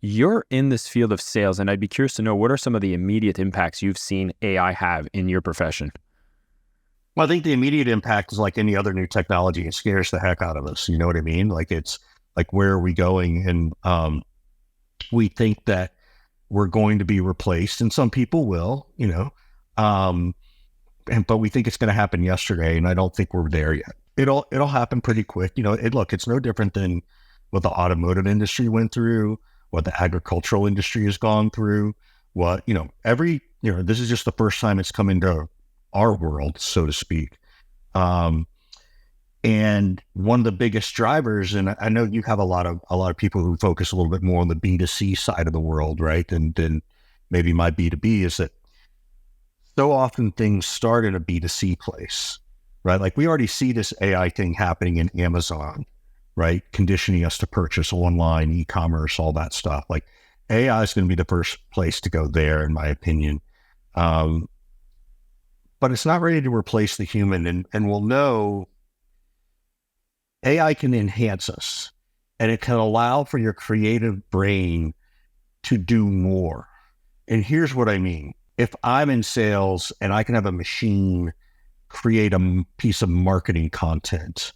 You're in this field of sales, and I'd be curious to know what are some of the immediate impacts you've seen AI have in your profession? Well, I think the immediate impact is like any other new technology. It scares the heck out of us. You know what I mean? Like it's like, where are we going? And we think that we're going to be replaced, and some people will, um, but we think it's going to happen yesterday, and I don't think we're there yet. It'll happen pretty quick. It's no different than what the automotive industry went through, what the agricultural industry has gone through, this is just the first time it's come into our world, so to speak. Um, and one of the biggest drivers, and I know you have a lot of people who focus a little bit more on the B2C side of the world, right? And then maybe my B2B is that so often things start in a B2C place, right? Like we already see this AI thing happening in Amazon, right? Conditioning us to purchase online, e-commerce, all that stuff. Like AI is going to be the first place to go there, in my opinion. Um, but it's not ready to replace the human. And we'll know AI can enhance us, and it can allow for your creative brain to do more. And here's what I mean. If I'm in sales and I can have a machine create a piece of marketing content,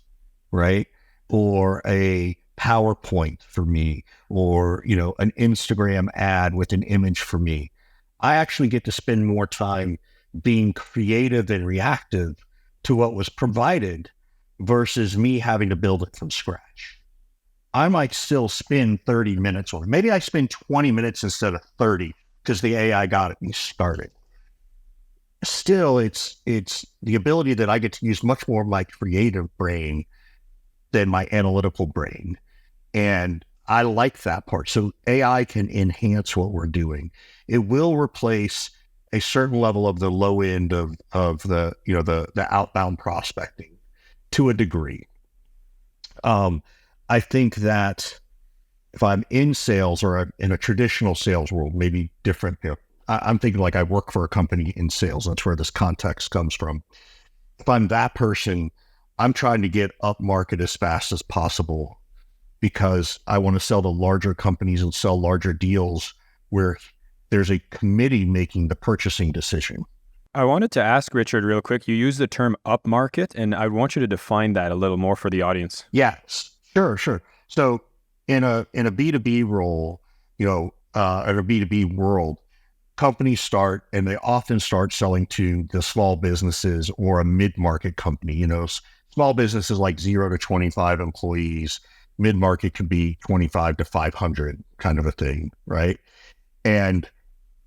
right? Or a PowerPoint for me, or, an Instagram ad with an image for me, I actually get to spend more time being creative and reactive to what was provided versus me having to build it from scratch. I might still spend 30 minutes on it. Maybe I spend 20 minutes instead of 30 because the AI got it me started. Still, it's the ability that I get to use much more of my creative brain than my analytical brain. And I like that part. So AI can enhance what we're doing. It will replace a certain level of the low end of the outbound prospecting to a degree. I think that if I'm in sales or I'm in a traditional sales world, maybe different. I'm thinking like I work for a company in sales. That's where this context comes from. If I'm that person, I'm trying to get up market as fast as possible because I want to sell to larger companies and sell larger deals where there's a committee making the purchasing decision. I wanted to ask Richard real quick. You use the term upmarket, and I want you to define that a little more for the audience. Yeah, sure. So in a B2B role, in a B2B world, companies start, and they often start selling to the small businesses or a mid-market company. Small businesses like 0 to 25 employees. Mid-market could be 25 to 500 kind of a thing, right? And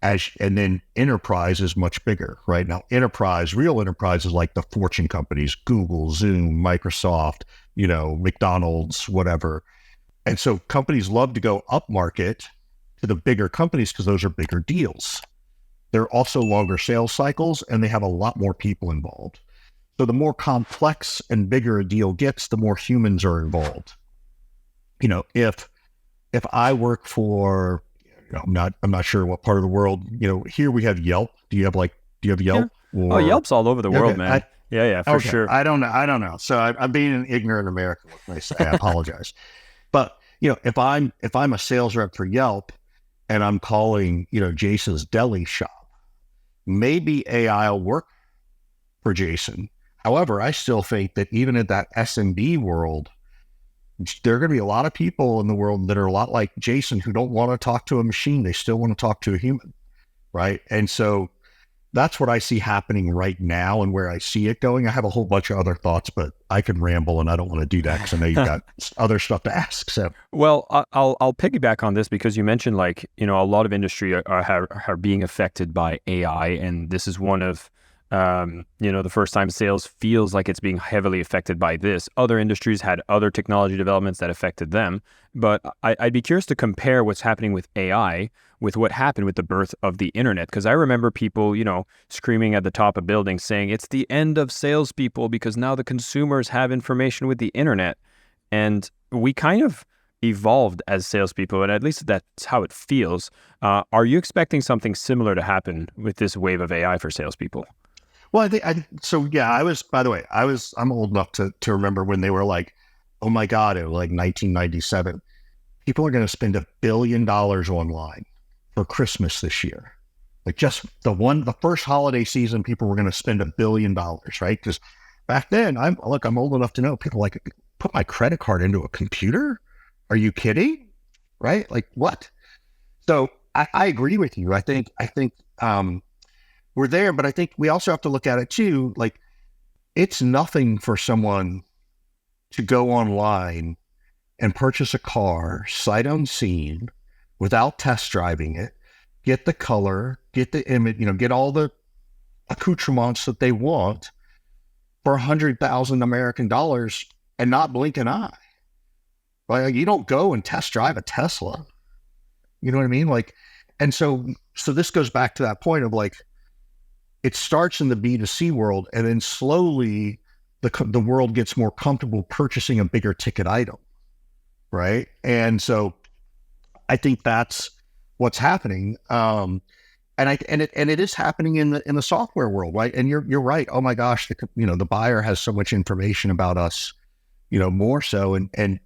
then enterprise is much bigger, right? Now, real enterprise is like the Fortune companies, Google, Zoom, Microsoft, McDonald's, whatever. And so companies love to go up market to the bigger companies because those are bigger deals. They're also longer sales cycles, and they have a lot more people involved. So the more complex and bigger a deal gets, the more humans are involved. If I work for, I'm not sure what part of the world, here we have Yelp. Do you have Yelp? Yeah. Yelp's all over the world, man. Yeah, for sure. I don't know. So I'm being an ignorant American when I say, I apologize. But, if I'm a sales rep for Yelp and I'm calling, Jason's deli shop, maybe AI will work for Jason. However, I still think that even in that SMB world, there are going to be a lot of people in the world that are a lot like Jason who don't want to talk to a machine. They still want to talk to a human, right? And so that's what I see happening right now and where I see it going. I have a whole bunch of other thoughts, but I could ramble, and I don't want to do that because I know you've got other stuff to ask. So, well, I'll piggyback on this because you mentioned a lot of industry are being affected by AI, and this is one of the first time sales feels like it's being heavily affected by this. Other industries had other technology developments that affected them, but I'd be curious to compare what's happening with AI with what happened with the birth of the internet. Because I remember people, screaming at the top of buildings saying it's the end of salespeople because now the consumers have information with the internet. And we kind of evolved as salespeople, and at least that's how it feels. Are you expecting something similar to happen with this wave of AI for salespeople? Well, I'm old enough to remember when they were like, oh my God, it was like 1997. people are going to spend $1 billion online for Christmas this year. Like just the first holiday season, people were going to spend $1 billion, right? Because back then, I'm old enough to know people like put my credit card into a computer. Are you kidding? Right? Like what? So I agree with you. I think we're there, but I think we also have to look at it too. Like it's nothing for someone to go online and purchase a car sight unseen without test driving it, get the color, get the image, get all the accoutrements that they want for 100,000 American dollars and not blink an eye. Like you don't go and test drive a Tesla. You know what I mean? Like, and so this goes back to that point of like, it starts in the B2C world, and then slowly the world gets more comfortable purchasing a bigger ticket item, right? And so I think that's what's happening, and it is happening in the software world, right? And you're right. Oh my gosh, the buyer has so much information about us, more so, and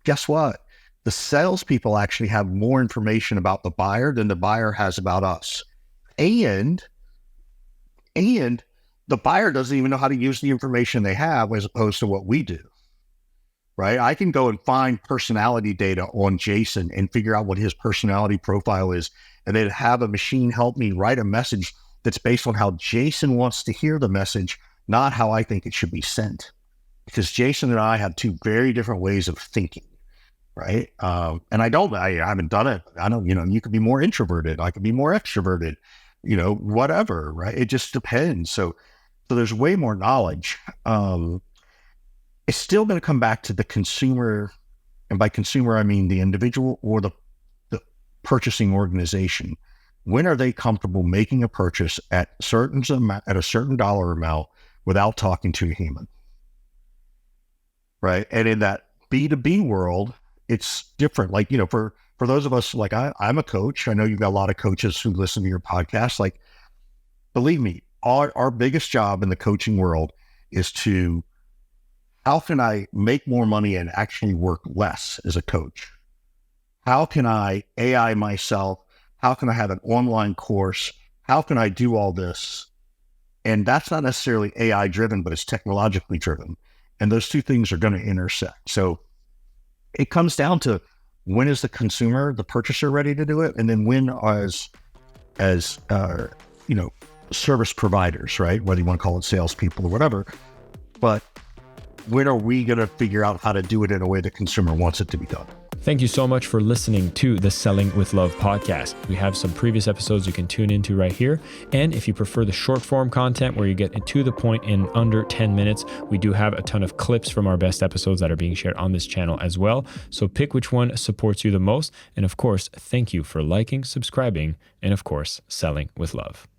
guess what? The salespeople actually have more information about the buyer than the buyer has about us, and the buyer doesn't even know how to use the information they have as opposed to what we do, right? I can go and find personality data on Jason and figure out what his personality profile is, and then have a machine help me write a message that's based on how Jason wants to hear the message, not how I think it should be sent. Because Jason and I have two very different ways of thinking, right? And I haven't done it. I don't, you could be more introverted. I could be more extroverted. Whatever, right? It just depends. So there's way more knowledge. It's still going to come back to the consumer, and by consumer, I mean the individual or the purchasing organization. When are they comfortable making a purchase at a certain dollar amount without talking to a human, right? And in that B2B world, it's different. Like, for those of us, like I'm a coach. I know you've got a lot of coaches who listen to your podcast. Like, believe me, our biggest job in the coaching world is how can I make more money and actually work less as a coach? How can I AI myself? How can I have an online course? How can I do all this? And that's not necessarily AI driven, but it's technologically driven. And those two things are going to intersect. So it comes down to, when is the consumer, the purchaser, ready to do it? And then when as service providers, right? Whether you want to call it salespeople or whatever, but when are we going to figure out how to do it in a way the consumer wants it to be done? Thank you so much for listening to the Selling with Love podcast. We have some previous episodes you can tune into right here. And if you prefer the short form content where you get to the point in under 10 minutes, we do have a ton of clips from our best episodes that are being shared on this channel as well. So pick which one supports you the most. And of course, thank you for liking, subscribing, and of course, selling with love.